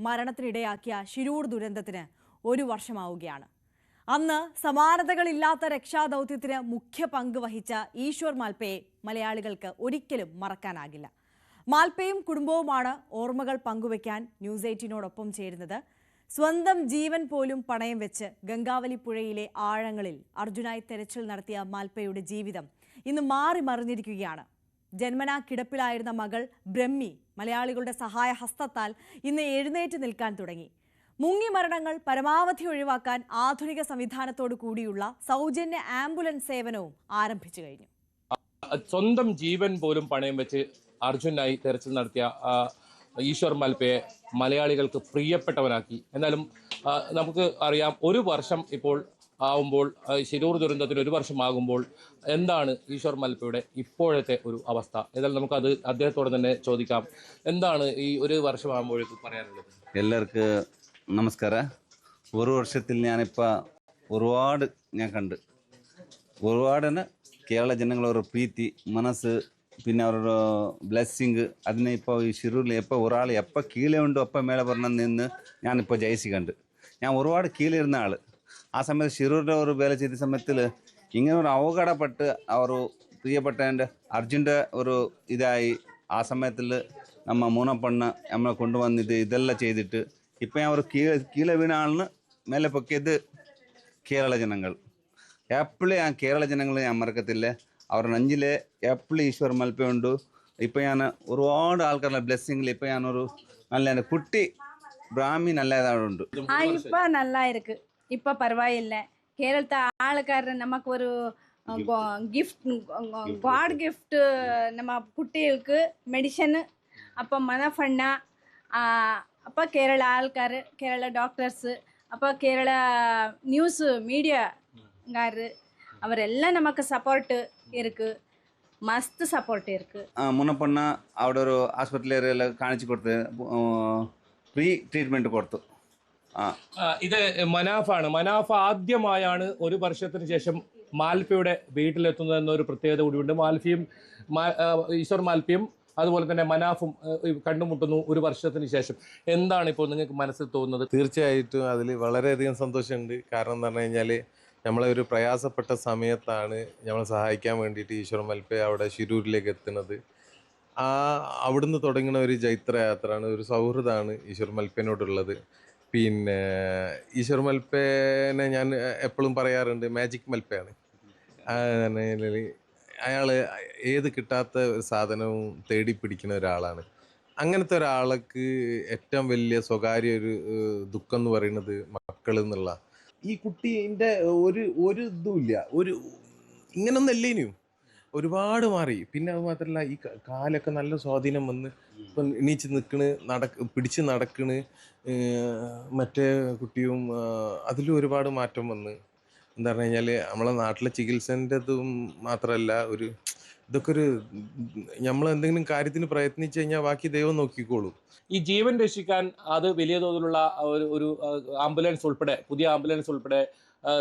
മരണത്തിനിടയാക്കിയ ശിരൂർ ദുരന്തത്തിന് ഒരു വർഷമാവുകയാണ്. അന്ന് സമാനതകളില്ലാത്ത രക്ഷാദൗത്യത്തിന് മുഖ്യ പങ്ക് വഹിച്ച ഈശ്വർ മാൽപ്പയെ മലയാളികൾക്ക് ഒരിക്കലും മറക്കാനാകില്ല. മാൽപ്പയും കുടുംബവുമാണ് ഓർമ്മകൾ പങ്കുവയ്ക്കാൻ ന്യൂസ് 18നോടൊപ്പം ചേരുന്നത്. സ്വന്തം ജീവൻ പോലും പണയം വെച്ച് ഗംഗാവലി പുഴയിലെ ആഴങ്ങളിൽ അർജുനായി തെരച്ചിൽ നടത്തിയ മാൽപ്പയുടെ ജീവിതം ഇന്ന് മാറി മറിഞ്ഞിരിക്കുകയാണ്. ജന്മനാ കിടപ്പിലായിരുന്ന മകൾ ബ്രഹ്മി മലയാളികളുടെ സഹായഹസ്തത്താൽ ഇന്ന് എഴുന്നേറ്റ് നിൽക്കാൻ തുടങ്ങി. മുങ്ങി മരണങ്ങൾ പരമാവധി ഒഴിവാക്കാൻ ആധുനിക സംവിധാനത്തോടു കൂടിയുള്ള സൗജന്യ ആംബുലൻസ് സേവനവും ആരംഭിച്ചു കഴിഞ്ഞു. സ്വന്തം ജീവൻ പോലും പണയം വെച്ച് അർജുനായി തെരച്ചിൽ നടത്തിയ ഈശ്വർ മാൽപ്പയെ മലയാളികൾക്ക് പ്രിയപ്പെട്ടവനാക്കി. എന്നാലും നമുക്ക് അറിയാം, ഒരു വർഷം ഇപ്പോൾ ആവുമ്പോൾ, ശിരൂർ ദുരന്തത്തിന് ഒരു വർഷമാകുമ്പോൾ എന്താണ് ഈശ്വർ മാൽപ്പയുടെ ഇപ്പോഴത്തെ ഒരു അവസ്ഥ? ഏതായാലും നമുക്കത് അദ്ദേഹത്തോട് തന്നെ ചോദിക്കാം. എന്താണ് ഈ ഒരു വർഷമാകുമ്പോഴേക്ക് പറയാനുള്ളത്? എല്ലാവർക്കും നമസ്കാരം. ഒരു വർഷത്തിൽ ഞാനിപ്പോൾ ഒരുപാട് കണ്ട് ഒരുപാടിന് കേരള ജനങ്ങളൊരു പ്രീതി മനസ്സ് പിന്നെ അവരുടെ ബ്ലെസ്സിങ് അതിനെ ഇപ്പോൾ ഈ ശിരൂരിൽ എപ്പോൾ ഒരാൾ എപ്പോൾ കീഴേ ഉണ്ടോ അപ്പം മേലെ പറഞ്ഞ നിന്ന് ഞാനിപ്പോൾ ജയിച്ച് കണ്ട്. ഞാൻ ഒരുപാട് കീഴേ ഇരുന്ന ആൾ. ആ സമയത്ത് ശിരൂരിൻ്റെ ഒരു വേല ചെയ്ത സമയത്തിൽ ഇങ്ങനെ ഒരു അവഘടപ്പെട്ട് അവർ പ്രിയപ്പെട്ടതിൻ്റെ അർജുൻ്റെ ഒരു ഇതായി ആ സമയത്തിൽ നമ്മ മൂന്നപ്പണ്ണ നമ്മളെ കൊണ്ടുവന്നിട്ട് ഇതെല്ലാം ചെയ്തിട്ട് ഇപ്പം ഞാൻ ഒരു കീഴെ വീണ ആളിന് മേലെ പൊക്കിയത് കേരള ജനങ്ങൾ. എപ്പോഴും ഞാൻ കേരള ജനങ്ങളെ ഞാൻ മറക്കത്തില്ല. അവരുടെ നെഞ്ചിലെ എപ്പോഴും ഈശ്വർ മാൽപ്പയുണ്ട്. ഇപ്പം ഞാൻ ഒരുപാട് ആൾക്കാരുടെ ബ്ലെസ്സിങ്ങിൽ ഇപ്പം ഞാനൊരു നല്ല കുട്ടി ബ്രാഹ്മി നല്ലതാളുണ്ട്. இப்போ நல்லா இருக்கு. இப்போ பரவாயில்லை. கேரளத்தை ஆளுக்காரர் நமக்கு ஒரு கிஃப்ட், காட் கிஃப்ட் நம்ம குட்டிகளுக்கு மெடிசன், அப்போ மனஃபண்ணா, அப்போ கேரள ஆൾക്കാർ, കേരള ഡോക്ടേഴ്സ്, അപ്പോൾ കേരള ന്യൂസ് മീഡിയക്കാർ അവരെല്ലാം നമുക്ക് സപ്പോർട്ട് ഇருக்கு. മസ്ത് സപ്പോർട്ട് ഇருக்கு. മുന്നപ്പണ്ണ അവിടെ ഒരു ആശുപത്രിയിൽ കാണിച്ചു കൊടുത്ത് ഫ്രീ ട്രീറ്റ്മെൻറ്റ് കൊടുത്തു. ഇത് മനാഫാണ്. മനാഫ് ആദ്യമായാണ് ഒരു വർഷത്തിന് ശേഷം മാൽപ്പയുടെ വീട്ടിലെത്തുന്നത് എന്നൊരു പ്രത്യേകത കൂടിയുണ്ട്. മാൽപ്പയും ഈശ്വർ മാൽപ്പയും അതുപോലെ തന്നെ മനാഫും കണ്ടുമുട്ടുന്നു ഒരു വർഷത്തിന് ശേഷം. എന്താണ് ഇപ്പോൾ നിങ്ങൾക്ക് മനസ്സിൽ തോന്നുന്നത്? തീർച്ചയായിട്ടും അതിൽ വളരെയധികം സന്തോഷമുണ്ട്. കാരണം എന്ന് പറഞ്ഞു കഴിഞ്ഞാൽ നമ്മളെ ഒരു പ്രയാസപ്പെട്ട സമയത്താണ് നമ്മളെ സഹായിക്കാൻ വേണ്ടിയിട്ട് ഈശ്വർ മാൽപ്പ അവിടെ ശിരൂരിലേക്ക് എത്തുന്നത്. അവിടുന്ന് തുടങ്ങുന്ന ഒരു ജൈത്രയാത്രയാണ്, ഒരു സൗഹൃദമാണ് ഈശ്വർ മാൽപ്പനോടുള്ളത്. പിന്നെ ഈശ്വർ മാൽപ്പനെ ഞാൻ എപ്പോഴും പറയാറുണ്ട്, മാജിക് മാൽപ്പയാണ്. അയാൾ ഏത് കിട്ടാത്ത ഒരു സാധനവും തേടി പിടിക്കുന്ന ഒരാളാണ്. അങ്ങനത്തെ ഒരാൾക്ക് ഏറ്റവും വലിയ സ്വകാര്യ ഒരു ദുഃഖം എന്ന് പറയുന്നത് മക്കൾ എന്നുള്ള. ഈ കുട്ടീൻ്റെ ഒരു ഇതുമില്ല, ഒരു ഇങ്ങനൊന്നല്ലേ ഇനിയും ഒരുപാട് മാറി. പിന്നെ അത് മാത്രമല്ല, ഈ കാലൊക്കെ നല്ല സ്വാധീനം വന്ന് ഇപ്പം എണീച്ച് നിൽക്കണ്, പിടിച്ച് നടക്കണ്. മറ്റേ കുട്ടിയും അതിലും ഒരുപാട് മാറ്റം വന്ന്. എന്താ പറഞ്ഞു കഴിഞ്ഞാൽ നമ്മളെ നാട്ടിലെ ചികിത്സൻ്റെ ഇതും മാത്രമല്ല, ഇതൊക്കെ ഒരു നമ്മൾ എന്തെങ്കിലും കാര്യത്തിന് പ്രയത്നിച്ചു കഴിഞ്ഞാൽ ബാക്കി ദൈവം നോക്കിക്കോളും. ഈ ജീവൻ രക്ഷിക്കാൻ അത് വലിയ തോതിലുള്ള ഒരു ആംബുലൻസ് ഉൾപ്പെടെ, പുതിയ ആംബുലൻസ് ഉൾപ്പെടെ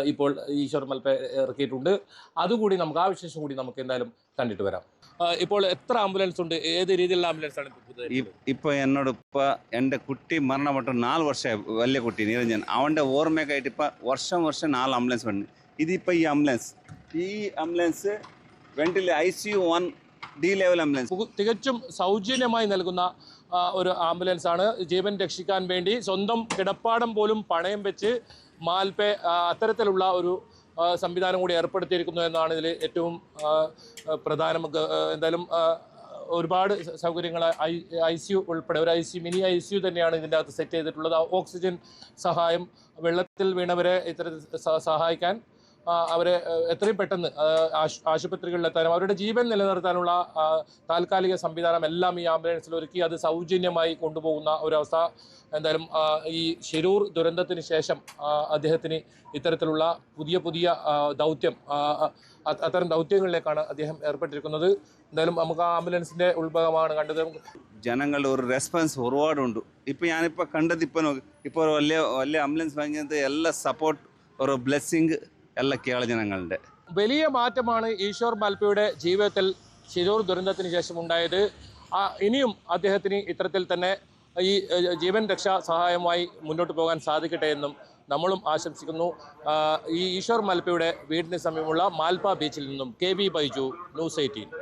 ഇപ്പോൾ ഈശ്വർ മാൽപ്പ ഇറക്കിയിട്ടുണ്ട്. അതുകൂടി നമുക്ക് ആ വിശേഷം കൂടി നമുക്ക് എന്തായാലും കണ്ടിട്ട് വരാം. ഇപ്പോൾ എത്ര ആംബുലൻസ് ഉണ്ട്? ഏത് രീതിയിലുള്ള ആംബുലൻസ് ആണ് ഇപ്പോൾ എന്നോട് ഇപ്പോൾ എൻ്റെ കുട്ടി മരണപ്പെട്ട 4 വർഷമായി. വലിയ കുട്ടി നിരഞ്ജൻ, അവൻ്റെ ഓർമ്മയൊക്കെയായിട്ട് ഇപ്പോൾ വർഷം 4 ആംബുലൻസ് വേണം. ഇതിപ്പോൾ ഈ ആംബുലൻസ് വെന്റിലെ ICU 1 D ലെവൽ ആംബുലൻസ് തികച്ചും സൗജന്യമായി നൽകുന്ന ഒരു ആംബുലൻസ് ആണ്. ജീവൻ രക്ഷിക്കാൻ വേണ്ടി സ്വന്തം കിടപ്പാടം പോലും പണയം വെച്ച് മാൽപ്പ അത്തരത്തിലുള്ള ഒരു സംവിധാനം കൂടി ഏർപ്പെടുത്തിയിരിക്കുന്നു എന്നാണ് ഇതിൽ ഏറ്റവും പ്രധാനം. എന്തായാലും ഒരുപാട് സൗകര്യങ്ങൾ, ICU ഉൾപ്പെടെ ഒരു മിനി ICU തന്നെയാണ് ഇതിൻ്റെ അകത്ത് സെറ്റ് ചെയ്തിട്ടുള്ളത്. ഓക്സിജൻ സഹായം, വെള്ളത്തിൽ വീണവരെ ഇത്തരത്തിൽ സഹായിക്കാൻ, അവരെ എത്രയും പെട്ടെന്ന് ആശുപത്രികളിലെത്താനും അവരുടെ ജീവൻ നിലനിർത്താനുള്ള താൽക്കാലിക സംവിധാനം എല്ലാം ഈ ആംബുലൻസിൽ ഒരുക്കി അത് സൗജന്യമായി കൊണ്ടുപോകുന്ന ഒരവസ്ഥ. എന്തായാലും ഈ ശിരൂർ ദുരന്തത്തിന് ശേഷം അദ്ദേഹത്തിന് ഇത്തരത്തിലുള്ള പുതിയ ദൗത്യം, അത്തരം ദൗത്യങ്ങളിലേക്കാണ് അദ്ദേഹം ഏർപ്പെട്ടിരിക്കുന്നത്. എന്തായാലും നമുക്ക് ആ ആംബുലൻസിൻ്റെ ഉത്ഭവമാണ് കണ്ടത്. ജനങ്ങളുടെ ഒരു റെസ്പോൺസ് ഒരുപാടുണ്ട്. ഇപ്പോൾ ഞാനിപ്പോൾ കണ്ടത് ഇപ്പോൾ ഒരു വലിയ ആംബുലൻസ് വാങ്ങിയത് എല്ലാ സപ്പോർട്ട്, ഒരു ബ്ലെസ്സിങ് എല്ലാ കേരള ജനങ്ങളുടെ. വലിയ മാറ്റമാണ് ഈശ്വർ മാൽപ്പയുടെ ജീവിതത്തിൽ ശിരൂർ ദുരന്തത്തിന് ശേഷം ഉണ്ടായത്. ഇനിയും അദ്ദേഹത്തിന് ഇത്തരത്തിൽ തന്നെ ഈ ജീവൻ രക്ഷാ സഹായമായി മുന്നോട്ട് പോകാൻ സാധിക്കട്ടെ എന്നും നമ്മളും ആശംസിക്കുന്നു. ഈ ഈശ്വർ മാൽപ്പയുടെ വീടിന് സമീപമുള്ള മാൽപ്പ ബീച്ചിൽ നിന്നും KB ബൈജു, News 18.